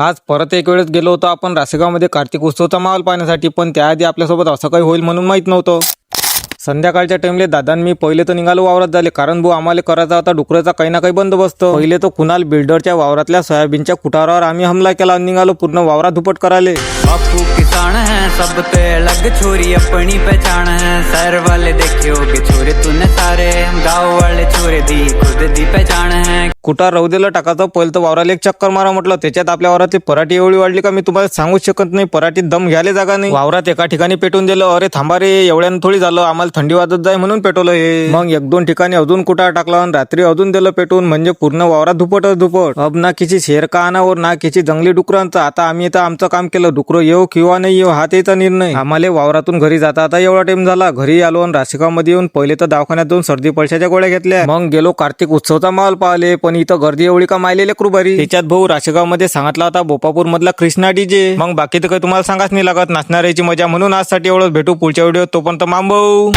आज परत एक वेळेस गेलो होतो आपण रासेगावमध्ये कार्तिक उत्सवचा माहोल पाहण्यासाठी, पण त्याआधी आपल्यासोबत असं काही होईल म्हणून माहीत नव्हतं. संध्याकाळच्या टाइमले दादान मी पहिले तर निघालो वावरात झाले, कारण भाऊ आम्हाला करायचा होता डुकराचा काही ना काही बंदोबस्त. पहिले तर कुणाल बिल्डरच्या वावरातल्या सोयाबीनच्या कुटारावर आम्ही हमला केला, निघालो पूर्ण वावरात धुपट कराले. बापू किसान है सब पे अलग छोरी अपनी पहचान है, शहर वाले देखे होगे छोरे तूने सारे, गाँव वाले छोरे दी खुद दी पहचान है. कुटार रौदेला टाकायचं, पहिलं तर वावराला एक चक्कर मारा म्हटलं. त्याच्यात आपल्या वावरातली पराठी एवढी वाढली का मी तुम्हाला सांगूच शकत नाही. पराठीत दम घ्यायला जागा नाही. वावरात एका ठिकाणी पेटून दिलं. अरे थांबा रे, एवढ्यानं थोडी झालं, आम्हाला थंडी वाजत जाय म्हणून पेटवलं हे. मग एक दोन ठिकाणी अजून कुटार टाकला आणि रात्री अजून दिलं पेटून, म्हणजे पूर्ण वावरात धुपटच धुपट. अब ना किसी शेर का आणावर ना किसी जंगली डुकरांचा. आता आम्ही तर आमचं काम केलं, डुकरं येऊ किंवा नाही येऊ हा त्याचा निर्णय. आम्हाला वावरातून घरी जाता आता एवढा टाइम झाला. घरी आलो आणि राशिगावमध्ये येऊन पहिले तर दवाखान्यात जाऊन सर्दी पडशाच्या गोळ्या घेतल्या. मग गेलो कार्तिक उत्सवचा माहोल पाहिले, पण इथं गर्दी एवढी का मायलेले क्रुबारी. त्याच्यात भाऊ राशेगाव मध्ये सांगितला होता बोपापूर मधला कृष्णा डीजे. मग बाकी तर काही तुम्हाला सांगाच नाही लागत, नाचणाऱ्याची मजा. म्हणून आजसाठी एवढंच, भेटू पुढच्या व्हिडिओ. तोपर्यंत मांबो.